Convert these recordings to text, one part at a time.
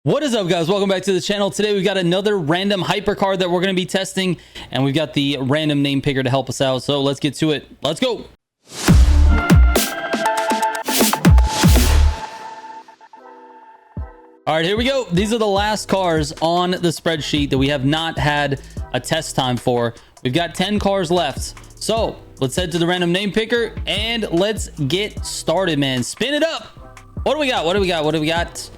What is up, guys? Welcome back to the channel. Today we've got another random hypercar that we're going to be testing, and we've got the random name picker to help us out. So let's get to it. Let's go. All right, here we go. These are the last cars on the spreadsheet that we have not had a test time for. We've got 10 cars left. So let's head to the random name picker and let's get started, man. Spin it up. What do we got? What do we got? What do we got?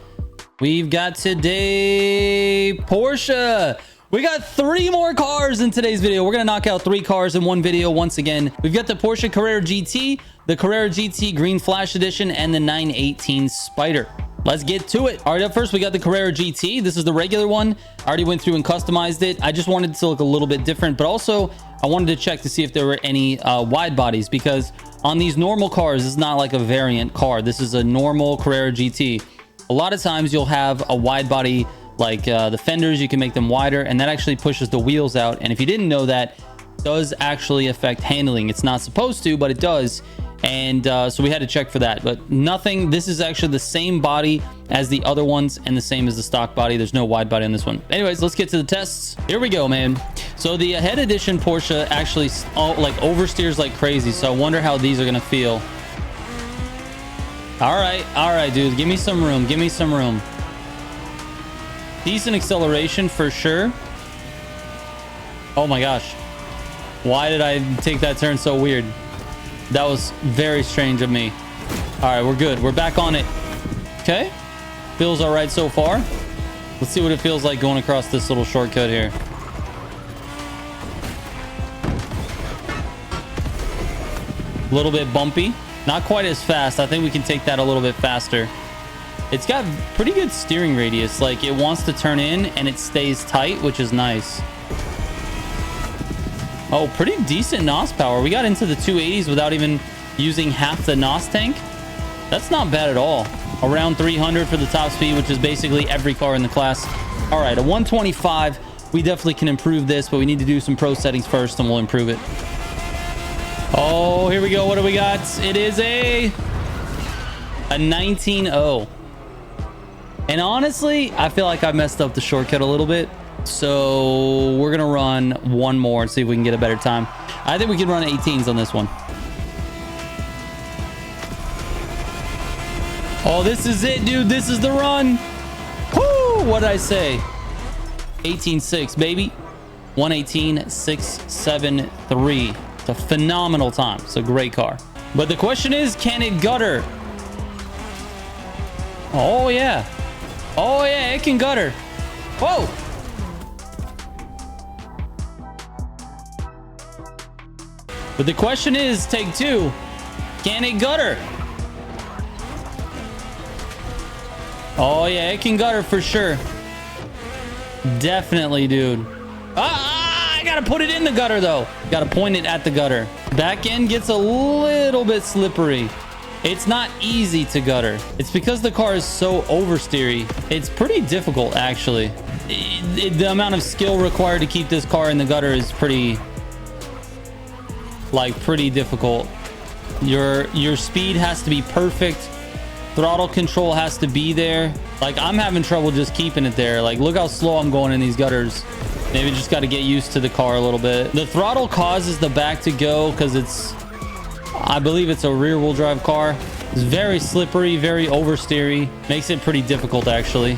We've got today Porsche. We got 3 more cars in today's video. We're going to knock out 3 cars in one video once again. We've got the Porsche Carrera GT, the Carrera GT Green Flash Edition, and the 918 Spyder. Let's get to it. All right, up first, we got the Carrera GT. This is the regular one. I already went through and customized it. I just wanted it to look a little bit different, but also I wanted to check to see if there were any wide bodies, because on these normal cars, this is not like a variant car. This is a normal Carrera GT. A lot of times you'll have a wide body, like the fenders, you can make them wider, and that actually pushes the wheels out. And if you didn't know that, it does actually affect handling. It's not supposed to, but it does. And so we had to check for that, but nothing. This is actually the same body as the other ones and the same as the stock body. There's no wide body on this one. Anyways, let's get to the tests. Here we go, man. So the head edition Porsche actually like oversteers like crazy. So I wonder how these are going to feel. All right, dude. Give me some room. Give me some room. Decent acceleration for sure. Oh my gosh. Why did I take that turn so weird? That was very strange of me. All right, we're good. We're back on it. Okay. Feels all right so far. Let's see what it feels like going across this little shortcut here. A little bit bumpy. Not quite as fast. I think we can take that a little bit faster. It's got pretty good steering radius. Like, it wants to turn in and it stays tight, which is nice. Oh, pretty decent NOS power. We got into the 280s without even using half the NOS tank. That's not bad at all. Around 300 for the top speed, which is basically every car in the class. All right, a 125. We definitely can improve this, but we need to do some pro settings first and we'll improve it. Oh, here we go. What do we got? It is a 19.0. And honestly, I feel like I messed up the shortcut a little bit. So we're going to run one more and see if we can get a better time. I think we can run 18s on this one. Oh, this is it, dude. This is the run. Woo! What did I say? 18.6, baby. 118.673. It's a phenomenal time. It's a great car. But the question is, can it gutter? Oh, yeah. Oh, yeah, it can gutter. Whoa. But the question is, take 2, can it gutter? Oh, yeah, it can gutter for sure. Definitely, dude. I gotta put it in the gutter, though. Gotta point it at the gutter. Back end gets a little bit slippery. It's not easy to gutter. It's because the car is so oversteery. It's pretty difficult, actually. The amount of skill required to keep this car in the gutter is pretty difficult. Your speed has to be perfect. Throttle control has to be there. Like, I'm having trouble just keeping it there. Like, look how slow I'm going in these gutters. Maybe just got to get used to the car a little bit. The throttle causes the back to go because I believe it's a rear wheel drive car. It's very slippery, very oversteery. Makes it pretty difficult, actually.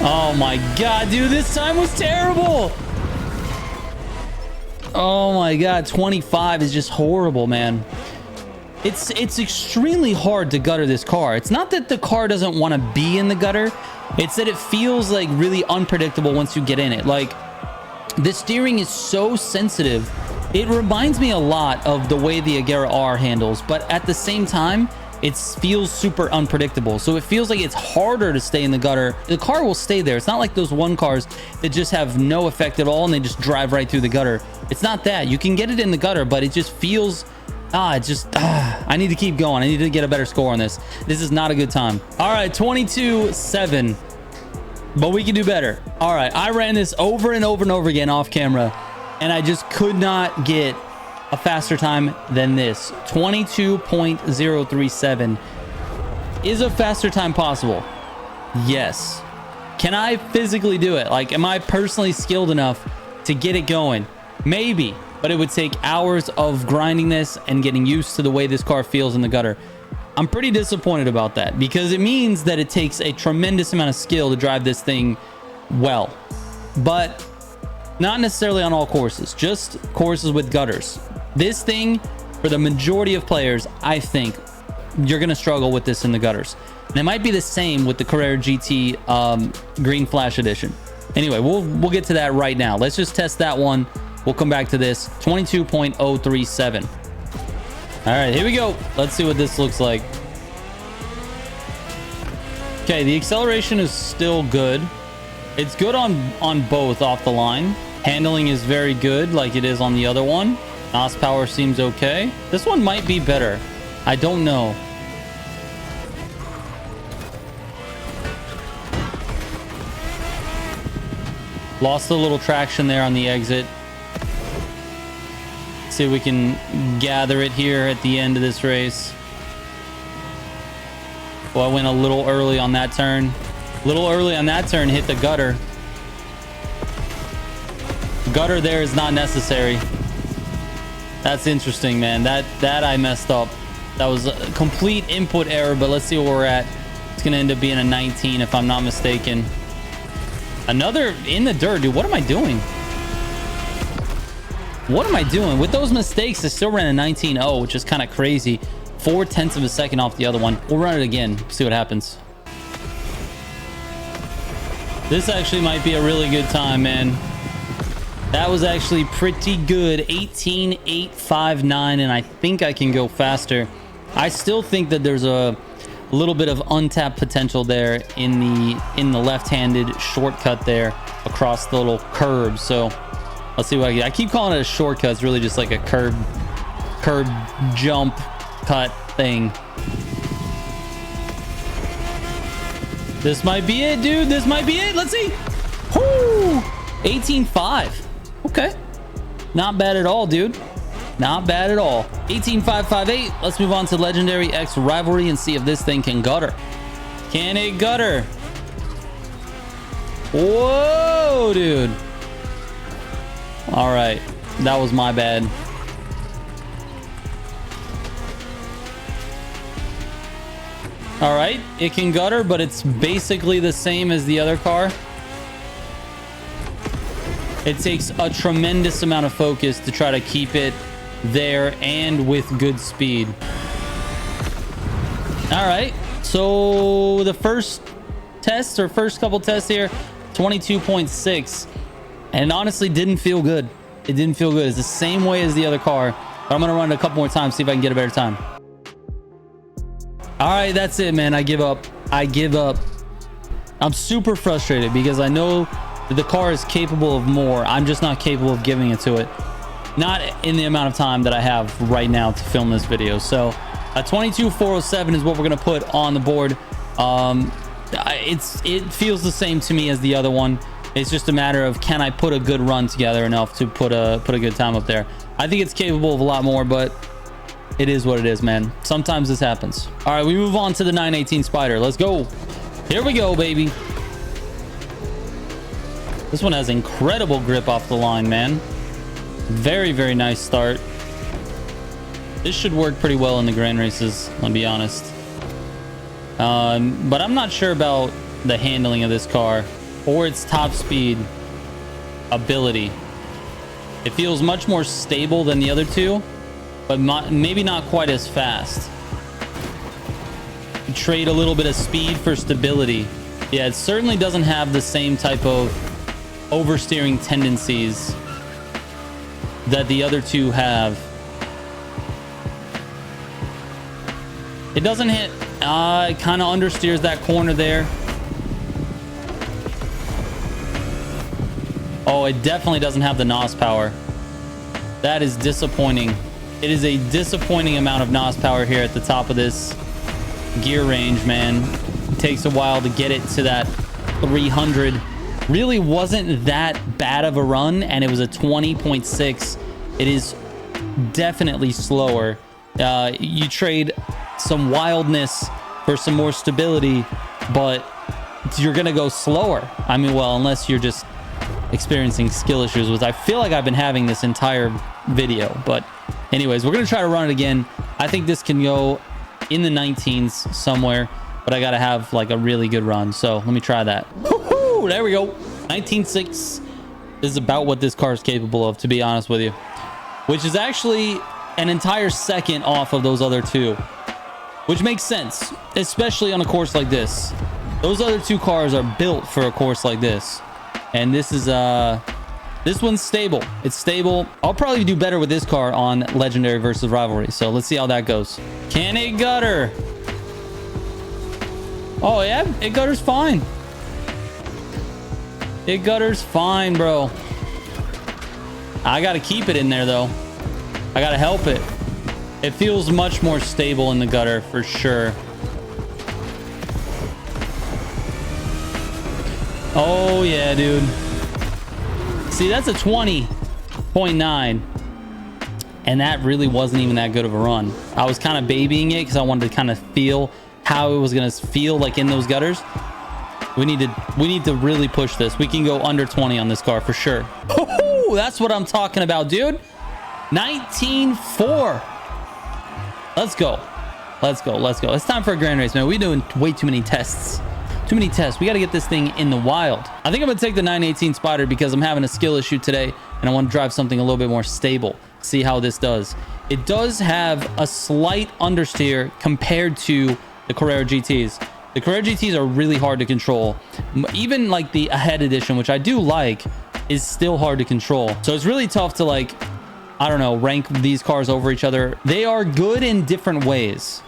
Oh my God, dude, this time was terrible. Oh my God, 25 is just horrible, man. It's extremely hard to gutter this car. It's not that the car doesn't want to be in the gutter. It's that it feels like really unpredictable once you get in it. Like, the steering is so sensitive. It reminds me a lot of the way the Agera R handles, but at the same time, it feels super unpredictable. So it feels like it's harder to stay in the gutter. The car will stay there. It's not like those one cars that just have no effect at all and they just drive right through the gutter. It's not that. You can get it in the gutter, but it just feels... I need to keep going. I need to get a better score on this. This is not a good time. All right, 22.7. But we can do better. All right, I ran this over and over and over again off camera, and I just could not get a faster time than this. 22.037. Is a faster time possible? Yes. Can I physically do it? Like, am I personally skilled enough to get it going? Maybe, but it would take hours of grinding this and getting used to the way this car feels in the gutter. I'm pretty disappointed about that because it means that it takes a tremendous amount of skill to drive this thing well, but not necessarily on all courses, just courses with gutters. This thing, for the majority of players, I think you're going to struggle with this in the gutters. And it might be the same with the Carrera GT Green Flash Edition. Anyway, we'll get to that right now. Let's just test that one. We'll come back to this. 22.037. All right, here we go. Let's see what this looks like. Okay, the acceleration is still good. It's good on both off the line. Handling is very good like it is on the other one. NOS power seems okay. This one might be better. I don't know. Lost a little traction there on the exit. See if we can gather it here at the end of this race. Well, I went a little early on that turn. A little early on that turn, hit the gutter. Gutter there is not necessary. That's interesting, man. That I messed up. That was a complete input error, but let's see where we're at. It's gonna end up being a 19 if I'm not mistaken. Another in the dirt, dude. What am I doing? What am I doing? With those mistakes, I still ran a 19.0, which is kind of crazy. 0.4 of a second off the other one. We'll run it again, see what happens. This actually might be a really good time, man. That was actually pretty good. 18.859, and I think I can go faster. I still think that there's a little bit of untapped potential there in the left-handed shortcut there across the little curb. So let's see what I get. I keep calling it a shortcut. It's really just like a curb jump cut thing. This might be it, dude. This might be it. Let's see. Whoo! 18.5. Okay. Not bad at all, dude. Not bad at all. 18.558. Let's move on to Legendary X Rivalry and see if this thing can gutter. Can it gutter? Whoa, dude. All right. That was my bad. All right. It can gutter, but it's basically the same as the other car. It takes a tremendous amount of focus to try to keep it there and with good speed. All right, so the first test or first couple tests here, 22.6, and honestly didn't feel good. It didn't feel good. It's the same way as the other car, but I'm gonna run it a couple more times, see if I can get a better time. All right, that's it, man. I give up. I'm super frustrated because I know the car is capable of more. I'm just not capable of giving it to it, not in the amount of time that I have right now to film this video. So a 22.407 is what we're going to put on the board. It feels the same to me as the other one. It's just a matter of, can I put a good run together enough to put a good time up there? I think it's capable of a lot more, but it is what it is, man. Sometimes this happens. All right, we move on to the 918 Spyder. Let's go. Here we go, baby. This one has incredible grip off the line, man. Very, very nice start. This should work pretty well in the grand races, I'll be honest. But I'm not sure about the handling of this car or its top speed ability. It feels much more stable than the other two, but maybe not quite as fast. You trade a little bit of speed for stability. Yeah, it certainly doesn't have the same type of oversteering tendencies that the other two have. It doesn't hit. It kind of understeers that corner there. Oh, it definitely doesn't have the NOS power. That is disappointing. It is a disappointing amount of NOS power here at the top of this gear range, man. It takes a while to get it to that 300. Really wasn't that bad of a run, and it was a 20.6. It is definitely slower. You trade some wildness for some more stability, but you're gonna go slower. I mean, well, unless you're just experiencing skill issues, which I feel like I've been having this entire video. But anyways, we're gonna try to run it again. I think this can go in the 19s somewhere, but I gotta have like a really good run. So let me try that. Woohoo! There we go. 19.6 is about what this car is capable of, to be honest with you, which is actually an entire second off of those other two, which makes sense, especially on a course like this. Those other two cars are built for a course like this, and this is this one's stable. It's stable. I'll probably do better with this car on legendary versus rivalry, so let's see how that goes. Can it gutter? Oh yeah, it gutters fine. It gutters fine, bro. I gotta keep it in there though. I gotta help it. It feels much more stable in the gutter for sure. Oh yeah, dude. See, that's a 20.9, and that really wasn't even that good of a run. I was kind of babying it because I wanted to kind of feel how it was gonna feel like in those gutters. We need to really push this. We can go under 20 on this car for sure. Oh, that's what I'm talking about, dude. 19.4. Let's go. Let's go. Let's go. It's time for a grand race, man. We're doing way too many tests. Too many tests. We got to get this thing in the wild. I think I'm going to take the 918 Spyder because I'm having a skill issue today, and I want to drive something a little bit more stable. See how this does. It does have a slight understeer compared to the Carrera GTs. The Carrera GTs are really hard to control. Even like the Ahead Edition, which I do like, is still hard to control. So it's really tough to, like, I don't know, rank these cars over each other. They are good in different ways.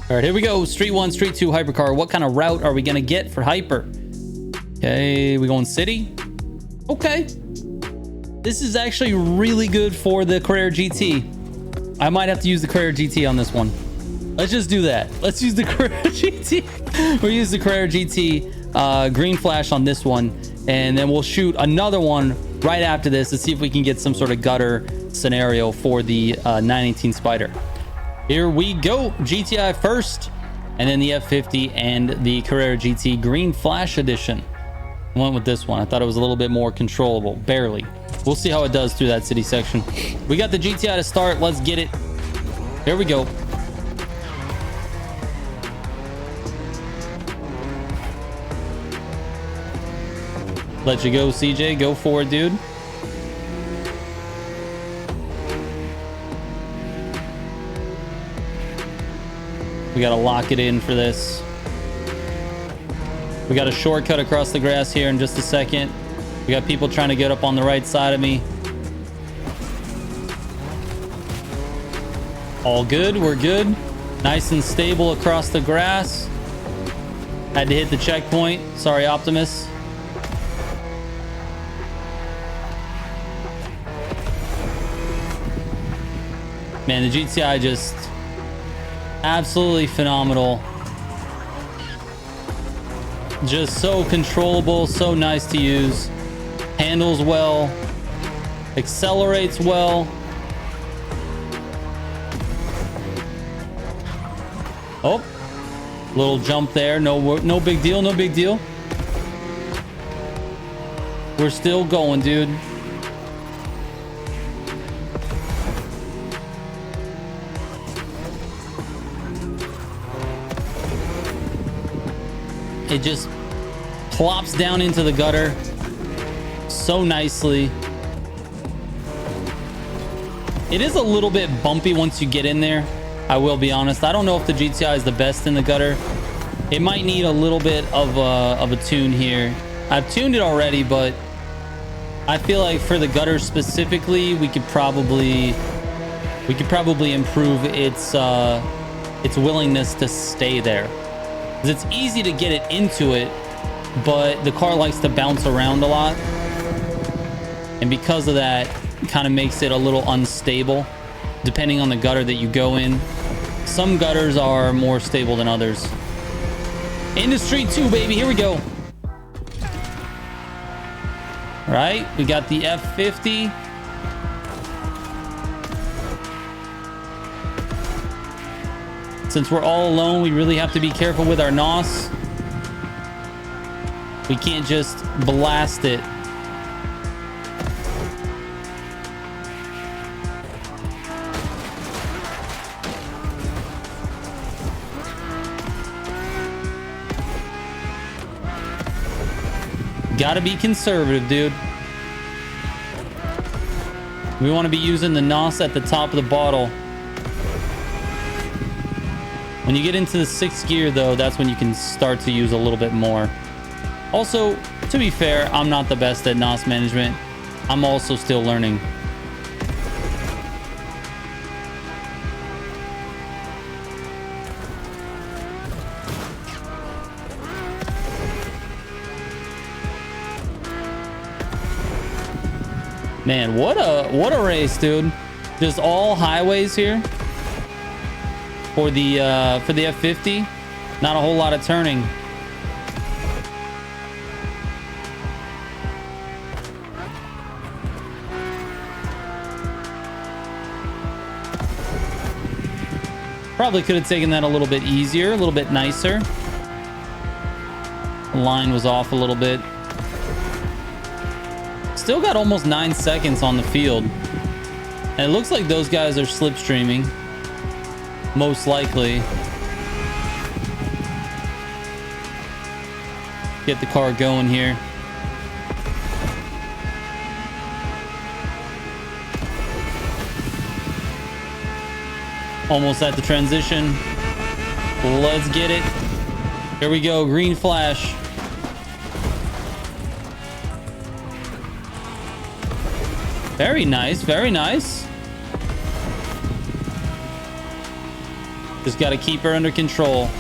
All right, here we go. Street 1, Street 2, Hypercar. What kind of route are we going to get for Hyper? Okay, we going city? Okay. This is actually really good for the Carrera GT. I might have to use the Carrera GT on this one. Let's just do that. Let's use the Carrera GT. We'll use the Carrera GT Green Flash on this one, and then we'll shoot another one right after this to see if we can get some sort of gutter scenario for the 918 Spyder. Here we go. GTI first, and then the F50 and the Carrera GT Green Flash Edition. I went with this one. I thought it was a little bit more controllable, barely. We'll see how it does through that city section. We got the GTI to start. Let's get it. Here we go. Let you go, CJ. Go for it, dude. We got to lock it in for this. We got a shortcut across the grass here in just a second. We got people trying to get up on the right side of me. All good. We're good. Nice and stable across the grass. Had to hit the checkpoint. Sorry, Optimus. Man, the GTI just absolutely phenomenal. Just so controllable, so nice to use. Handles well, accelerates well. Oh, little jump there. No big deal, no big deal. We're still going, dude. It just plops down into the gutter so nicely. It is a little bit bumpy once you get in there. I will be honest. I don't know if the GTI is the best in the gutter. It might need a little bit of a tune here. I've tuned it already, but I feel like for the gutter specifically, we could probably improve its willingness to stay there. It's easy to get it into it, but the car likes to bounce around a lot, and because of that, it kind of makes it a little unstable depending on the gutter that you go in. Some gutters are more stable than others. Into Street 2, baby. Here we go. All right. We got the F50. Since we're all alone, we really have to be careful with our NOS. We can't just blast it. Gotta be conservative, dude. We want to be using the NOS at the top of the bottle. When you get into the 6th gear, though, that's when you can start to use a little bit more. Also, to be fair, I'm not the best at NOS management. I'm also still learning. Man, what a race, dude. Just all highways here for the F50. Not a whole lot of turning. Probably could have taken that a little bit easier, a little bit nicer. The line was off a little bit. Still got almost 9 seconds on the field. And it looks like those guys are slipstreaming. Most likely. Get the car going here. Almost at the transition. Let's get it. Here we go. Green Flash. Very nice. Very nice. Just got to keep her under control.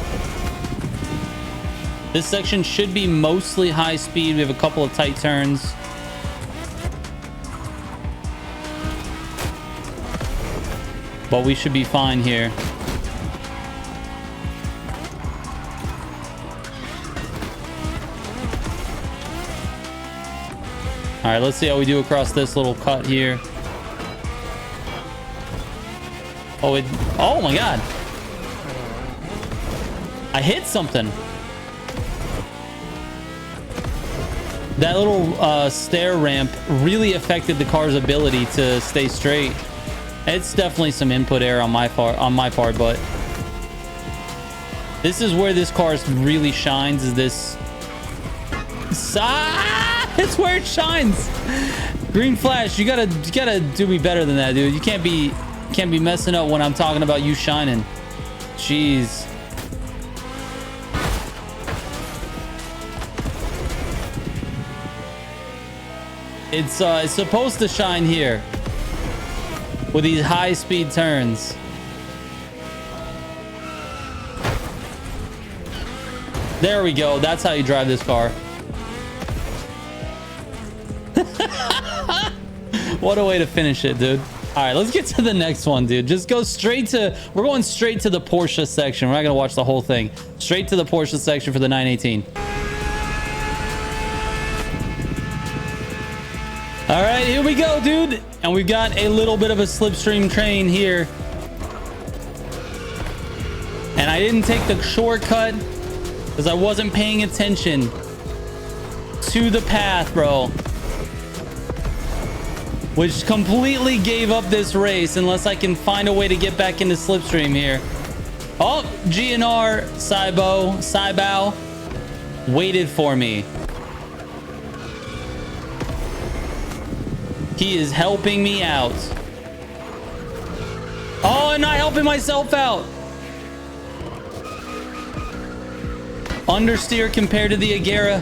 This section should be mostly high speed. We have a couple of tight turns. But we should be fine here. All right, let's see how we do across this little cut here. Oh my God. I hit something. That little stair ramp really affected the car's ability to stay straight. It's definitely some input error on my part, but this is where this car really shines. Is this? It's where it shines. Green Flash, you gotta do me better than that, dude. You can't be messing up when I'm talking about you shining. Jeez. It's supposed to shine here with these high speed turns. There we go. That's how you drive this car. What a way to finish it, dude. All right, let's get to the next one, dude. Just go straight to... We're going straight to the Porsche section. We're not going to watch the whole thing. Straight to the Porsche section for the 918. All right, here we go, dude. And we've got a little bit of a slipstream train here. And I didn't take the shortcut because I wasn't paying attention to the path, bro. Which completely gave up this race unless I can find a way to get back into slipstream here. Oh, GNR Soyb waited for me. He is helping me out. Oh, and not helping myself out. Understeer compared to the Agera.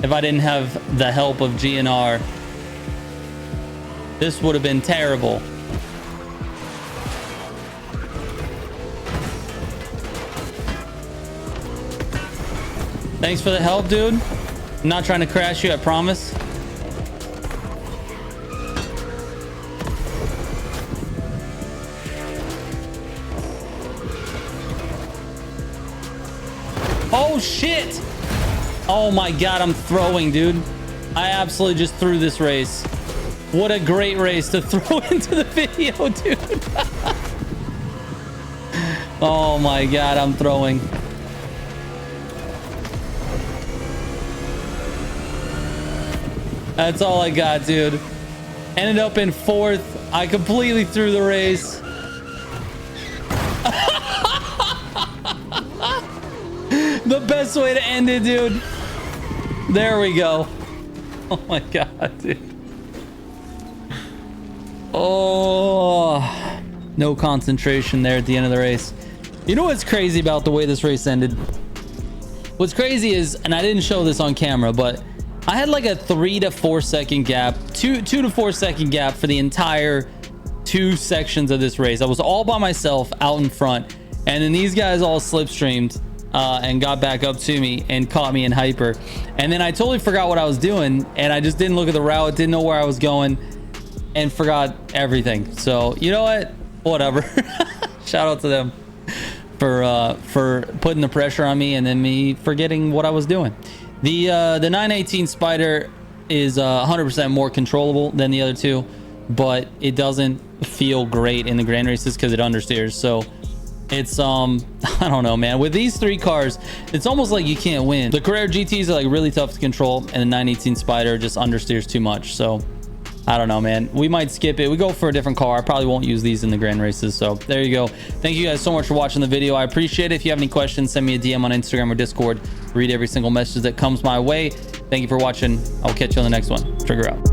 If I didn't have the help of GNR, this would have been terrible. Thanks for the help, dude. I'm not trying to crash you, I promise. Oh, shit. Oh, my God. I'm throwing, dude. I absolutely just threw this race. What a great race to throw into the video, dude. Oh, my God. I'm throwing. That's all I got, dude. Ended up in 4th. I completely threw the race. The best way to end it, dude. There we go. Oh my God, dude. Oh, no concentration there at the end of the race. You know what's crazy about the way this race ended? What's crazy is, and I didn't show this on camera, but I had like a 3 to 4 second gap, 2 to 4 second gap for the entire 2 sections of this race. I was all by myself out in front, and then these guys all slipstreamed and got back up to me and caught me in hyper. And then I totally forgot what I was doing, and I just didn't look at the route, didn't know where I was going, and forgot everything. So you know what? Whatever. Shout out to them for putting the pressure on me and then me forgetting what I was doing. The 918 Spyder is 100% more controllable than the other two, but it doesn't feel great in the grand races because it understeers. So it's I don't know, man. With these 3 cars, it's almost like you can't win. The Carrera GTs are like really tough to control, and the 918 Spyder just understeers too much. So I don't know, man. We might skip it. We go for a different car. I probably won't use these in the grand races. So there you go. Thank you guys so much for watching the video. I appreciate it. If you have any questions, send me a DM on Instagram or Discord. Read every single message that comes my way. Thank you for watching. I'll catch you on the next one. Trigger out.